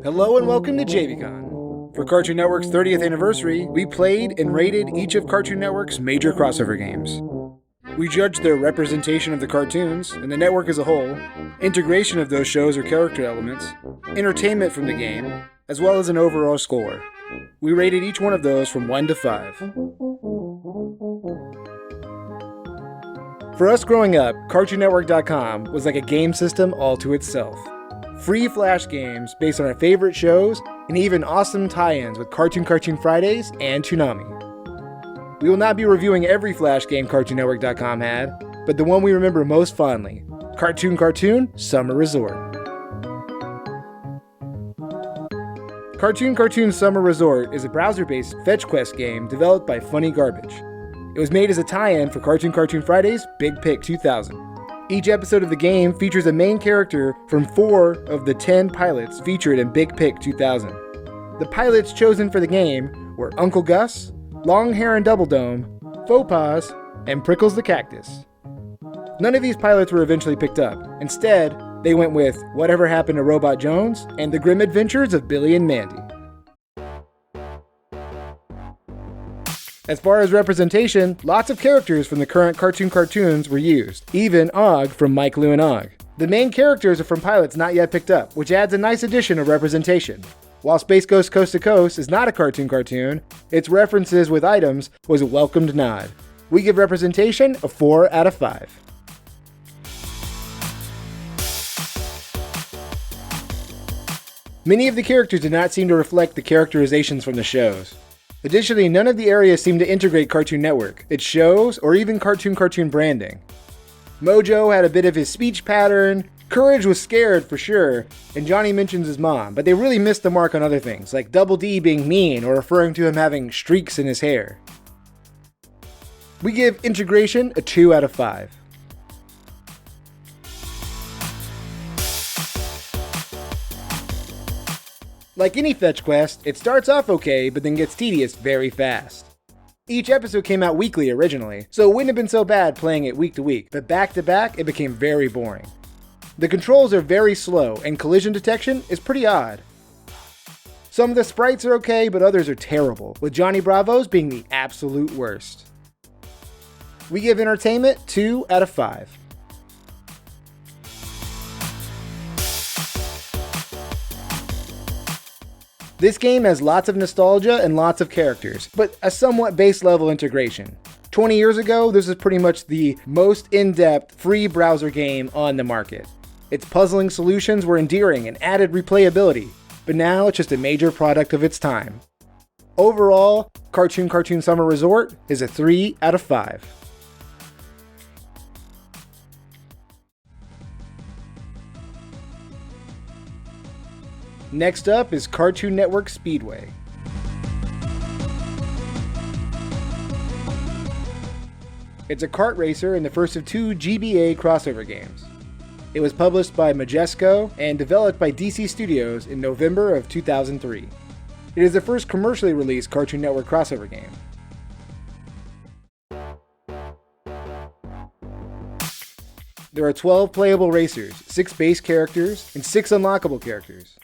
Hello and welcome to JABEcon. For Cartoon Network's 30th anniversary, we played and rated each of Cartoon Network's major crossover games. We judged their representation of the cartoons and the network as a whole, integration of those shows or character elements, entertainment from the game, as well as an overall score. We rated each one of those from 1 to 5. For us growing up, CartoonNetwork.com was like a game system all to itself. Free flash games based on our favorite shows, and even awesome tie-ins with Cartoon Fridays and Toonami. We will not be reviewing every flash game CartoonNetwork.com had, but the one we remember most fondly, Cartoon Summer Resort. Cartoon Summer Resort is a browser-based fetch quest game developed by Funny Garbage. It was made as a tie-in for Cartoon Fridays Big Pick 2000. Each episode of the game features a main character from 4 of the 10 pilots featured in Big Pick 2000. The pilots chosen for the game were Uncle Gus, Long Hair and Double Dome, Faux Pas, and Prickles the Cactus. None of these pilots were eventually picked up. Instead, they went with Whatever Happened to Robot Jones and The Grim Adventures of Billy and Mandy. As far as representation, lots of characters from the current cartoons were used, even Og from Mike, Lou, and Og. The main characters are from pilots not yet picked up, which adds a nice addition of representation. While Space Ghost Coast to Coast is not a cartoon, its references with items was a welcomed nod. We give representation a 4 out of 5. Many of the characters did not seem to reflect the characterizations from the shows. Additionally, none of the areas seemed to integrate Cartoon Network, its shows, or even cartoon branding. Mojo had a bit of his speech pattern, Courage was scared for sure, and Johnny mentions his mom, but they really missed the mark on other things, like Double D being mean or referring to him having streaks in his hair. We give integration a 2 out of 5. Like any fetch quest, it starts off okay, but then gets tedious very fast. Each episode came out weekly originally, so it wouldn't have been so bad playing it week to week, but back to back, it became very boring. The controls are very slow, and collision detection is pretty odd. Some of the sprites are okay, but others are terrible, with Johnny Bravo's being the absolute worst. We give entertainment 2 out of 5. This game has lots of nostalgia and lots of characters, but a somewhat base level integration. 20 years ago, this was pretty much the most in-depth free browser game on the market. Its puzzling solutions were endearing and added replayability, but now it's just a major product of its time. Overall, Cartoon Summer Resort is a 3 out of 5. Next up is Cartoon Network Speedway. It's a kart racer and the first of 2 GBA crossover games. It was published by Majesco and developed by DC Studios in November of 2003. It is the first commercially released Cartoon Network crossover game. There are 12 playable racers, 6 base characters, and 6 unlockable characters.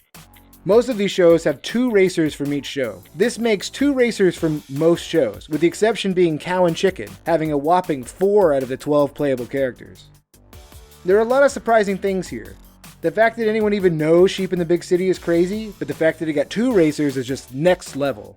Most of these shows have 2 racers from each show. This makes 2 racers from most shows, with the exception being Cow and Chicken, having a whopping 4 out of the 12 playable characters. There are a lot of surprising things here. The fact that anyone even knows Sheep in the Big City is crazy, but the fact that it got 2 racers is just next level.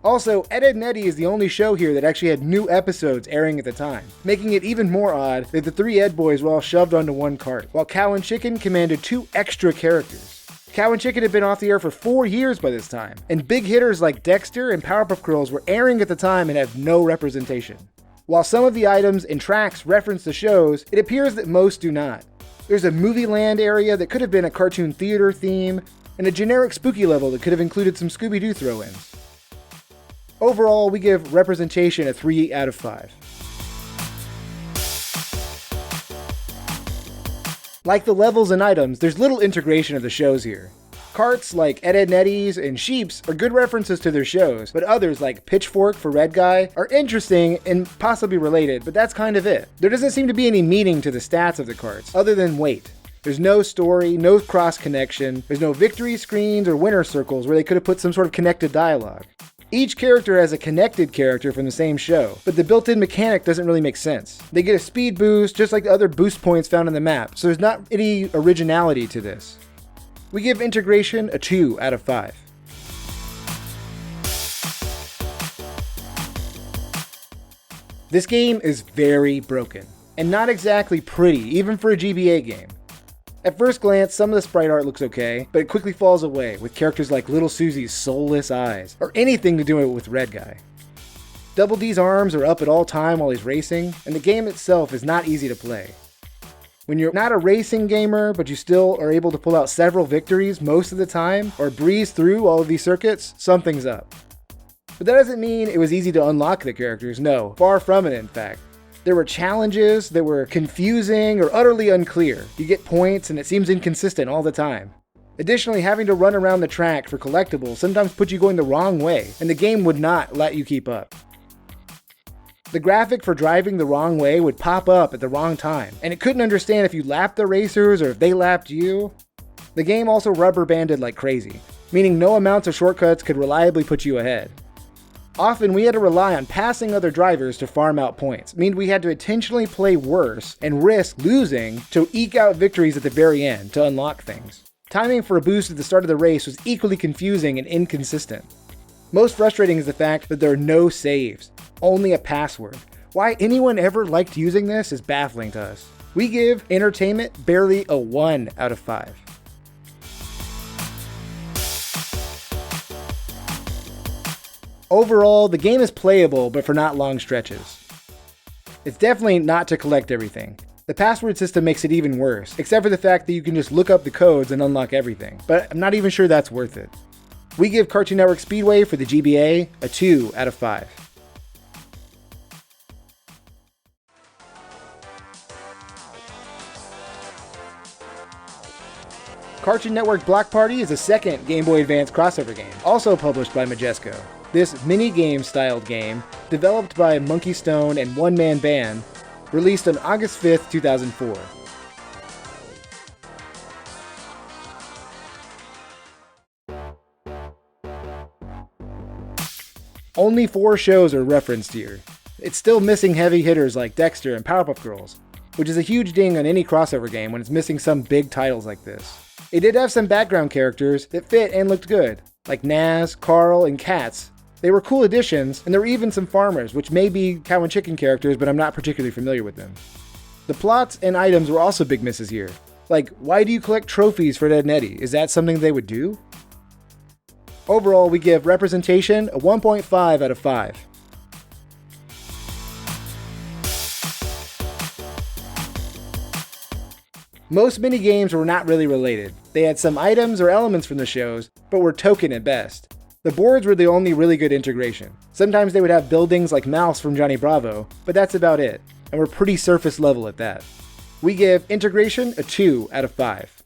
Also, Ed, Edd n Eddy is the only show here that actually had new episodes airing at the time, making it even more odd that the 3 Ed boys were all shoved onto one cart, while Cow and Chicken commanded 2 extra characters. Cow and Chicken had been off the air for 4 years by this time, and big hitters like Dexter and Powerpuff Girls were airing at the time and have no representation. While some of the items and tracks reference the shows, it appears that most do not. There's a movie land area that could have been a cartoon theater theme, and a generic spooky level that could have included some Scooby-Doo throw-ins. Overall, we give representation a 3 out of 5. Like the levels and items, there's little integration of the shows here. Karts like Ed, Edd n Eddy's and Sheep's are good references to their shows, but others like Pitchfork for Red Guy are interesting and possibly related, but that's kind of it. There doesn't seem to be any meaning to the stats of the karts, other than weight. There's no story, no cross connection, there's no victory screens or winner circles where they could have put some sort of connected dialogue. Each character has a connected character from the same show, but the built-in mechanic doesn't really make sense. They get a speed boost just like the other boost points found on the map, so there's not any originality to this. We give integration a 2 out of 5. This game is very broken, and not exactly pretty, even for a GBA game. At first glance, some of the sprite art looks okay, but it quickly falls away with characters like Little Susie's soulless eyes, or anything to do with Red Guy. Double D's arms are up at all time while he's racing, and the game itself is not easy to play. When you're not a racing gamer, but you still are able to pull out several victories most of the time, or breeze through all of these circuits, something's up. But that doesn't mean it was easy to unlock the characters, no, far from it in fact. There were challenges that were confusing or utterly unclear. You get points and it seems inconsistent all the time. Additionally, having to run around the track for collectibles sometimes put you going the wrong way, and the game would not let you keep up. The graphic for driving the wrong way would pop up at the wrong time, and it couldn't understand if you lapped the racers or if they lapped you. The game also rubber banded like crazy, meaning no amounts of shortcuts could reliably put you ahead. Often we had to rely on passing other drivers to farm out points, meaning we had to intentionally play worse and risk losing to eke out victories at the very end to unlock things. Timing for a boost at the start of the race was equally confusing and inconsistent. Most frustrating is the fact that there are no saves, only a password. Why anyone ever liked using this is baffling to us. We give entertainment barely a 1 out of 5. Overall, the game is playable, but for not long stretches. It's definitely not to collect everything. The password system makes it even worse, except for the fact that you can just look up the codes and unlock everything, but I'm not even sure that's worth it. We give Cartoon Network Speedway for the GBA a 2 out of 5. Cartoon Network Block Party is a second Game Boy Advance crossover game, also published by Majesco. This mini-game styled game, developed by Monkey Stone and One Man Band, released on August 5th, 2004. Only 4 shows are referenced here. It's still missing heavy hitters like Dexter and Powerpuff Girls, which is a huge ding on any crossover game when it's missing some big titles like this. It did have some background characters that fit and looked good, like Naz, Carl, and Katz. They were cool additions, and there were even some farmers, which may be cow and chicken characters, but I'm not particularly familiar with them. The plots and items were also big misses here. Like, why do you collect trophies for Ed, Edd n Eddy? Is that something they would do? Overall, we give representation a 1.5 out of 5. Most minigames were not really related. They had some items or elements from the shows, but were token at best. The boards were the only really good integration. Sometimes they would have buildings like Mouse from Johnny Bravo, but that's about it, and we're pretty surface level at that. We give integration a 2 out of 5.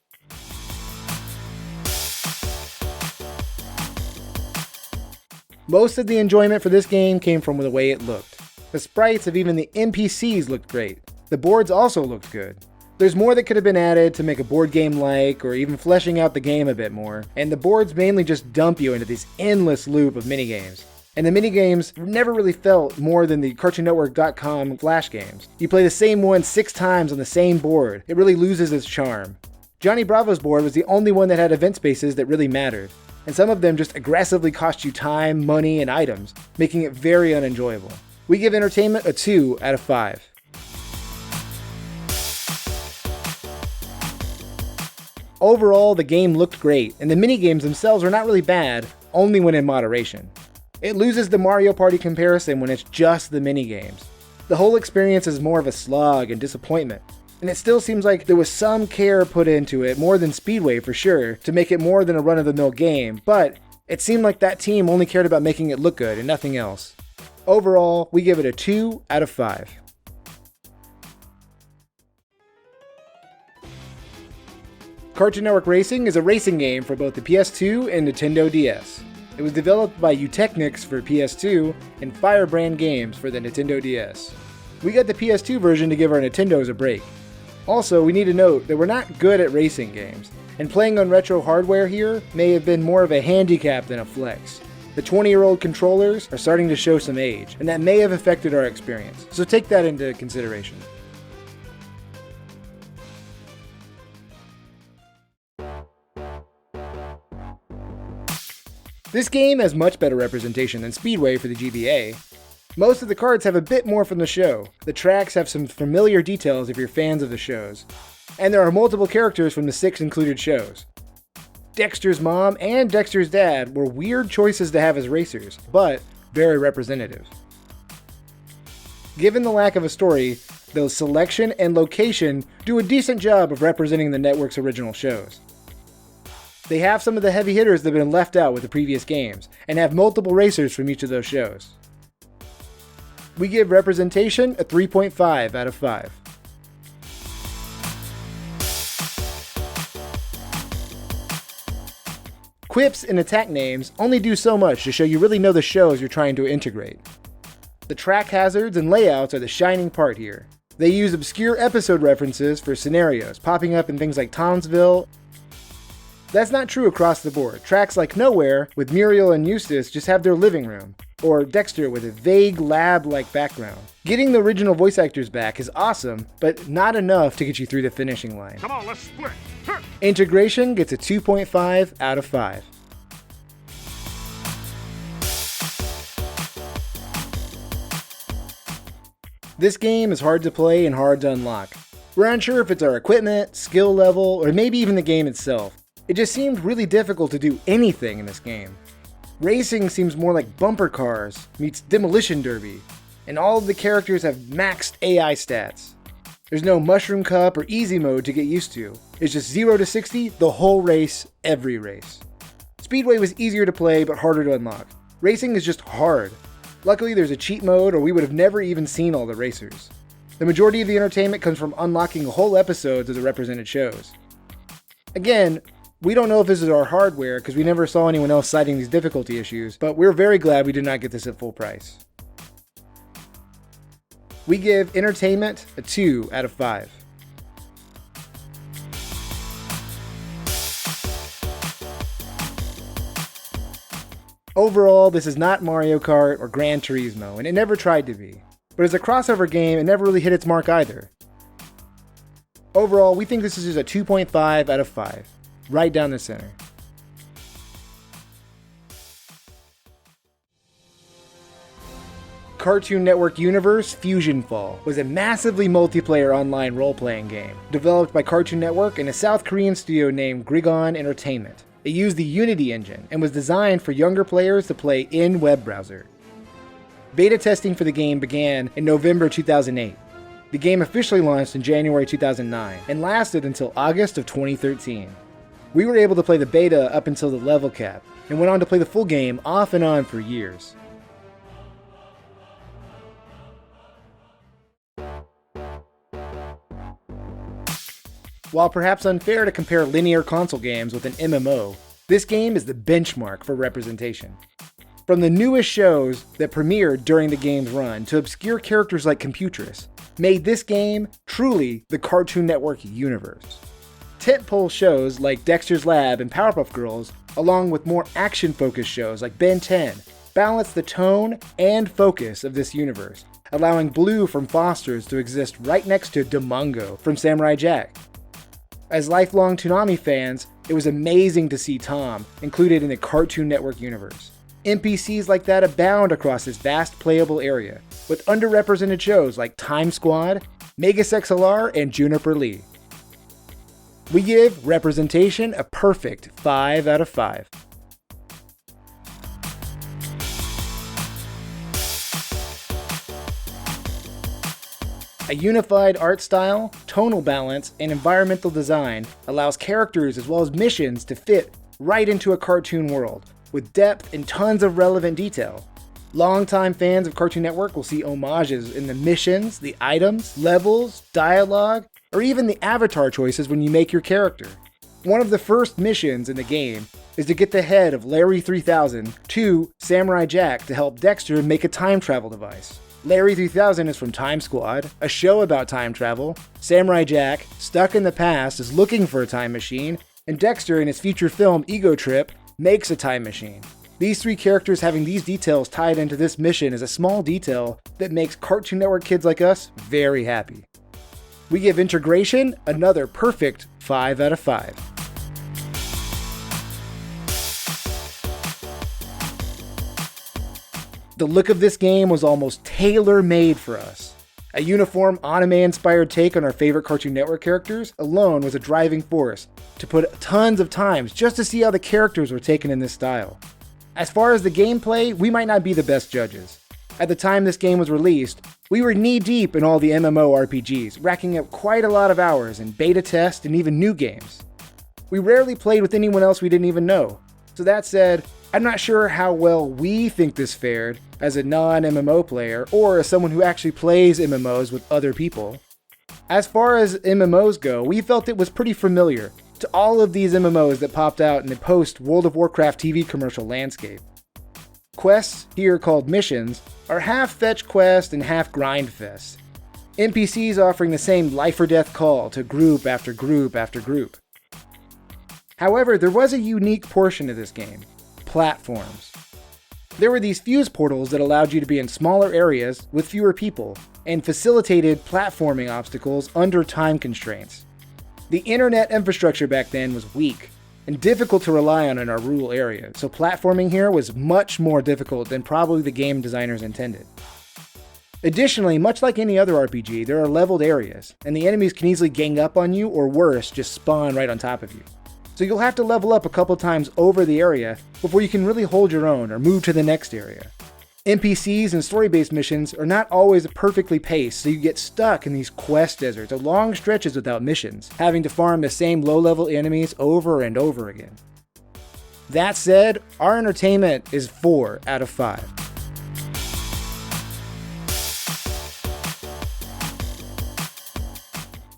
Most of the enjoyment for this game came from the way it looked. The sprites of even the NPCs looked great. The boards also looked good. There's more that could have been added to make a board game-like, or even fleshing out the game a bit more, and the boards mainly just dump you into this endless loop of minigames. And the minigames never really felt more than the CartoonNetwork.com Flash games. You play the same one 6 times on the same board. It really loses its charm. Johnny Bravo's board was the only one that had event spaces that really mattered, and some of them just aggressively cost you time, money, and items, making it very unenjoyable. We give entertainment a 2 out of 5. Overall, the game looked great, and the minigames themselves are not really bad, only when in moderation. It loses the Mario Party comparison when it's just the minigames. The whole experience is more of a slog and disappointment, and it still seems like there was some care put into it, more than Speedway for sure, to make it more than a run-of-the-mill game, but it seemed like that team only cared about making it look good and nothing else. Overall, we give it a 2 out of 5. Cartoon Network Racing is a racing game for both the PS2 and Nintendo DS. It was developed by Eutechnyx for PS2 and Firebrand Games for the Nintendo DS. We got the PS2 version to give our Nintendos a break. Also, we need to note that we're not good at racing games, and playing on retro hardware here may have been more of a handicap than a flex. The 20-year-old controllers are starting to show some age, and that may have affected our experience, so take that into consideration. This game has much better representation than Speedway for the GBA. Most of the cards have a bit more from the show. The tracks have some familiar details if you're fans of the shows. And there are multiple characters from the 6 included shows. Dexter's mom and Dexter's dad were weird choices to have as racers, but very representative. Given the lack of a story, the selection and location do a decent job of representing the network's original shows. They have some of the heavy hitters that have been left out with the previous games, and have multiple racers from each of those shows. We give representation a 3.5 out of 5. Quips and attack names only do so much to show you really know the shows you're trying to integrate. The track hazards and layouts are the shining part here. They use obscure episode references for scenarios, popping up in things like Townsville. That's not true across the board. Tracks like Nowhere, with Muriel and Eustace, just have their living room, or Dexter with a vague lab-like background. Getting the original voice actors back is awesome, but not enough to get you through the finishing line. Come on, let's split. Integration gets a 2.5 out of 5. This game is hard to play and hard to unlock. We're unsure if it's our equipment, skill level, or maybe even the game itself. It just seemed really difficult to do anything in this game. Racing seems more like bumper cars meets demolition derby, and all of the characters have maxed AI stats. There's no mushroom cup or easy mode to get used to. It's just 0 to 60, the whole race, every race. Speedway was easier to play but harder to unlock. Racing is just hard. Luckily there's a cheat mode or we would have never even seen all the racers. The majority of the entertainment comes from unlocking whole episodes of the represented shows. Again, we don't know if this is our hardware because we never saw anyone else citing these difficulty issues, but we're very glad we did not get this at full price. We give entertainment a 2 out of 5. Overall, this is not Mario Kart or Gran Turismo, and it never tried to be. But as a crossover game, it never really hit its mark either. Overall, we think this is just a 2.5 out of 5. Right down the center. Cartoon Network Universe Fusion Fall was a massively multiplayer online role-playing game, developed by Cartoon Network and a South Korean studio named Grigon Entertainment. It used the Unity engine and was designed for younger players to play in web browser. Beta testing for the game began in November 2008. The game officially launched in January 2009 and lasted until August of 2013. We were able to play the beta up until the level cap, and went on to play the full game off and on for years. While perhaps unfair to compare linear console games with an MMO, this game is the benchmark for representation. From the newest shows that premiered during the game's run to obscure characters like Computress, made this game truly the Cartoon Network universe. Tentpole shows like Dexter's Lab and Powerpuff Girls, along with more action-focused shows like Ben 10, balance the tone and focus of this universe, allowing Blue from Foster's to exist right next to Domongo from Samurai Jack. As lifelong Toonami fans, it was amazing to see Tom included in the Cartoon Network universe. NPCs like that abound across this vast playable area, with underrepresented shows like Time Squad, Megas XLR, and Juniper Lee. We give representation a perfect 5 out of 5. A unified art style, tonal balance, and environmental design allows characters as well as missions to fit right into a cartoon world, with depth and tons of relevant detail. Longtime fans of Cartoon Network will see homages in the missions, the items, levels, dialogue, or even the avatar choices when you make your character. One of the first missions in the game is to get the head of Larry 3000 to Samurai Jack to help Dexter make a time travel device. Larry 3000 is from Time Squad, a show about time travel. Samurai Jack, stuck in the past, is looking for a time machine, and Dexter, in his feature film Ego Trip, makes a time machine. These three characters having these details tied into this mission is a small detail that makes Cartoon Network kids like us very happy. We give integration another perfect 5 out of 5. The look of this game was almost tailor-made for us. A uniform, anime-inspired take on our favorite Cartoon Network characters alone was a driving force to put tons of times just to see how the characters were taken in this style. As far as the gameplay, we might not be the best judges. At the time this game was released, we were knee-deep in all the MMORPGs, racking up quite a lot of hours in beta test and even new games. We rarely played with anyone else we didn't even know. So that said, I'm not sure how well we think this fared as a non-MMO player or as someone who actually plays MMOs with other people. As far as MMOs go, we felt it was pretty familiar to all of these MMOs that popped out in the post-World of Warcraft TV commercial landscape. Quests, here called missions, are half fetch quest and half grind fest. NPCs offering the same life or death call to group after group after group. However, there was a unique portion of this game: platforms. There were these fuse portals that allowed you to be in smaller areas with fewer people and facilitated platforming obstacles under time constraints. The internet infrastructure back then was weak and difficult to rely on in our rural area, so platforming here was much more difficult than probably the game designers intended. Additionally, much like any other RPG, there are leveled areas, and the enemies can easily gang up on you or worse, just spawn right on top of you. So you'll have to level up a couple times over the area before you can really hold your own or move to the next area. NPCs and story-based missions are not always perfectly paced, so you get stuck in these quest deserts or long stretches without missions, having to farm the same low-level enemies over and over again. That said, our entertainment is 4 out of 5.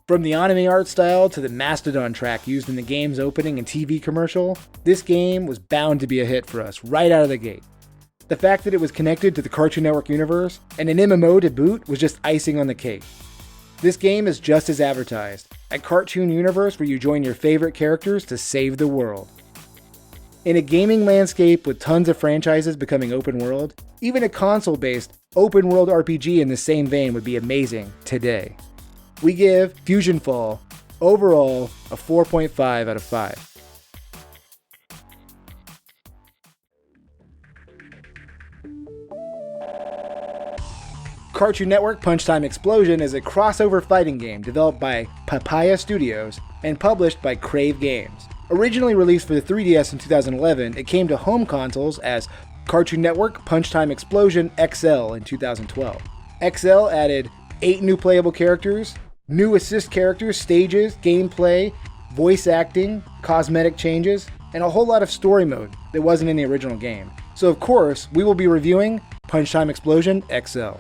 From the anime art style to the Mastodon track used in the game's opening and TV commercial, this game was bound to be a hit for us right out of the gate. The fact that it was connected to the Cartoon Network universe and an MMO to boot was just icing on the cake. This game is just as advertised, a cartoon universe where you join your favorite characters to save the world. In a gaming landscape with tons of franchises becoming open world, even a console-based open world RPG in the same vein would be amazing today. We give Fusion Fall overall a 4.5 out of 5. Cartoon Network Punchtime Explosion is a crossover fighting game developed by Papaya Studios and published by Crave Games. Originally released for the 3DS in 2011, it came to home consoles as Cartoon Network Punchtime Explosion XL in 2012. XL added 8 new playable characters, new assist characters, stages, gameplay, voice acting, cosmetic changes, and a whole lot of story mode that wasn't in the original game. So of course, we will be reviewing Punchtime Explosion XL.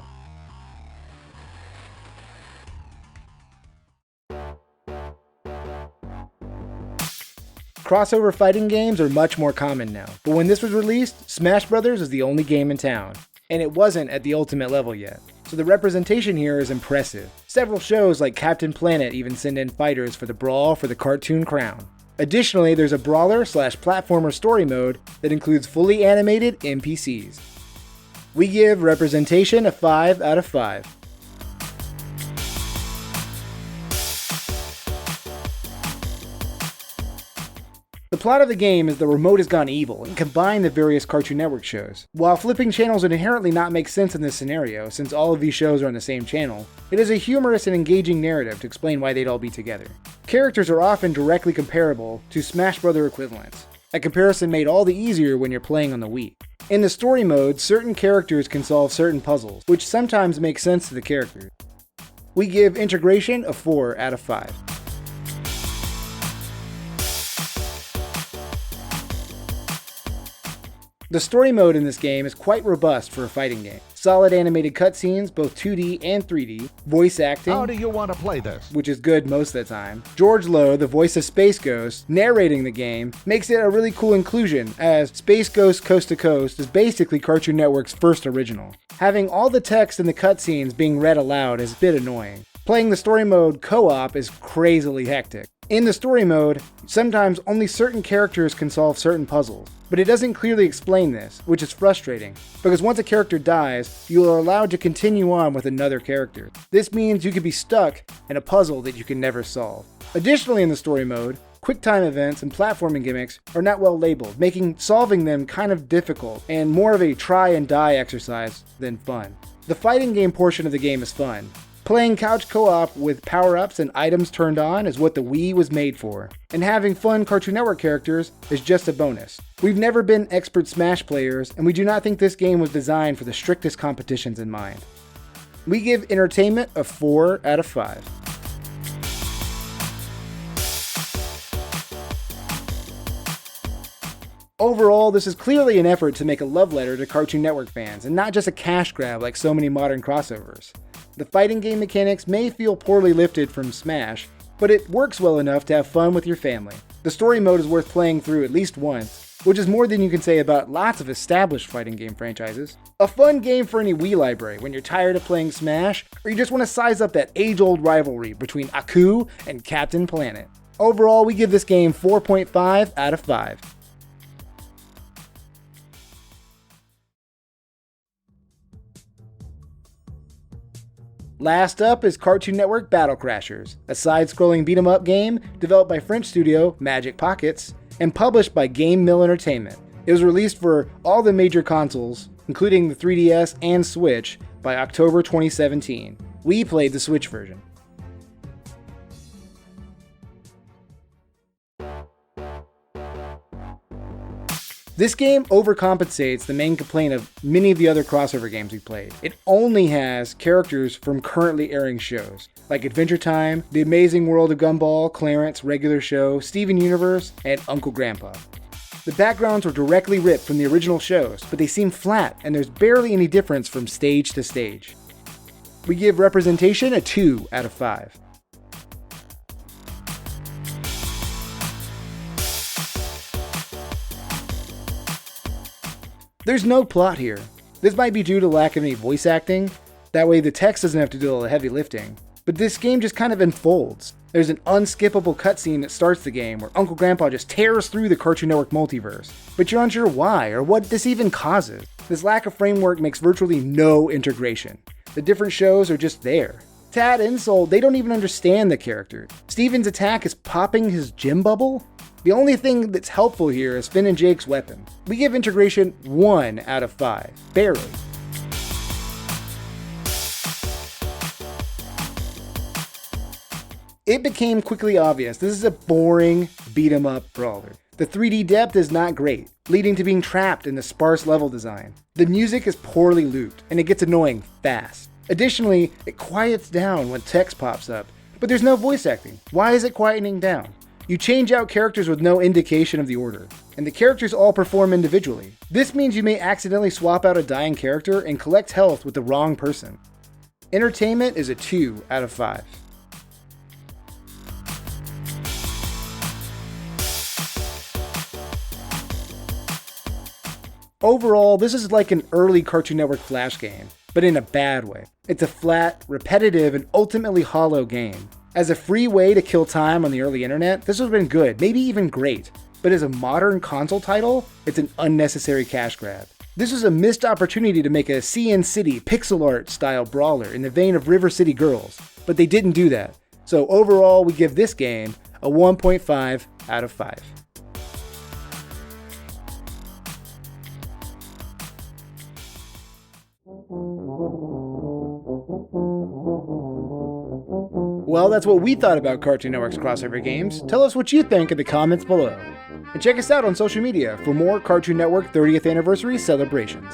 Crossover fighting games are much more common now, but when this was released, Smash Bros. Was the only game in town, and it wasn't at the ultimate level yet. So the representation here is impressive. Several shows like Captain Planet even send in fighters for the brawl for the cartoon crown. Additionally, there's a brawler/platformer story mode that includes fully animated NPCs. We give representation a 5 out of 5. The plot of the game is the remote has gone evil and combine the various Cartoon Network shows. While flipping channels would inherently not make sense in this scenario, since all of these shows are on the same channel, it is a humorous and engaging narrative to explain why they'd all be together. Characters are often directly comparable to Smash Bros. Equivalents, a comparison made all the easier when you're playing on the Wii. In the story mode, certain characters can solve certain puzzles, which sometimes make sense to the characters. We give integration a 4 out of 5. The The story mode in this game is quite robust for a fighting game. Solid animated cutscenes, both 2D and 3D, voice acting. How do you want to play this? Which is good most of the time. George Lowe, the voice of Space Ghost, narrating the game, makes it a really cool inclusion, as Space Ghost Coast to Coast is basically Cartoon Network's first original. Having all the text in the cutscenes being read aloud is a bit annoying. Playing the story mode co-op is crazily hectic. In the story mode, sometimes only certain characters can solve certain puzzles, but it doesn't clearly explain this, which is frustrating, because once a character dies, you are allowed to continue on with another character. This means you could be stuck in a puzzle that you can never solve. Additionally, in the story mode, QuickTime events and platforming gimmicks are not well labeled, making solving them kind of difficult and more of a try and die exercise than fun. The fighting game portion of the game is fun. Playing couch co-op with power-ups and items turned on is what the Wii was made for, and having fun Cartoon Network characters is just a bonus. We've never been expert Smash players, and we do not think this game was designed for the strictest competitions in mind. We give entertainment a 4 out of 5. Overall, this is clearly an effort to make a love letter to Cartoon Network fans, and not just a cash grab like so many modern crossovers. The fighting game mechanics may feel poorly lifted from Smash, but it works well enough to have fun with your family. The story mode is worth playing through at least once, which is more than you can say about lots of established fighting game franchises. A fun game for any Wii library when you're tired of playing Smash, or you just want to size up that age-old rivalry between Aku and Captain Planet. Overall, we give this game 4.5 out of 5. Last up is Cartoon Network Battle Crashers, a side-scrolling beat-em-up game developed by French studio Magic Pockets and published by Game Mill Entertainment. It was released for all the major consoles, including the 3DS and Switch, by October 2017. We played the Switch version. This game overcompensates the main complaint of many of the other crossover games we played. It only has characters from currently airing shows, like Adventure Time, The Amazing World of Gumball, Clarence, Regular Show, Steven Universe, and Uncle Grandpa. The backgrounds were directly ripped from the original shows, but they seem flat, and there's barely any difference from stage to stage. We give representation a 2 out of 5. There's no plot here. This might be due to lack of any voice acting, that way the text doesn't have to do all the heavy lifting. But this game just kind of unfolds. There's an unskippable cutscene that starts the game where Uncle Grandpa just tears through the Cartoon Network multiverse, but you're unsure why or what this even causes. This lack of framework makes virtually no integration. The different shows are just there. To add insult, they don't even understand the character. Steven's attack is popping his gym bubble? The only thing that's helpful here is Finn and Jake's weapon. We give integration 1 out of 5, barely. It became quickly obvious this is a boring beat-em-up brawler. The 3D depth is not great, leading to being trapped in the sparse level design. The music is poorly looped, and it gets annoying fast. Additionally, it quiets down when text pops up, but there's no voice acting. Why is it quietening down? You change out characters with no indication of the order, and the characters all perform individually. This means you may accidentally swap out a dying character and collect health with the wrong person. Entertainment is a 2 out of 5. Overall, this is like an early Cartoon Network Flash game, but in a bad way. It's a flat, repetitive, and ultimately hollow game. As a free way to kill time on the early internet, this would have been good, maybe even great. But as a modern console title, it's an unnecessary cash grab. This was a missed opportunity to make a CN City pixel art style brawler in the vein of River City Girls, but they didn't do that. So overall, we give this game a 1.5 out of 5. Well, that's what we thought about Cartoon Network's crossover games. Tell us what you think in the comments below. And check us out on social media for more Cartoon Network 30th anniversary celebrations.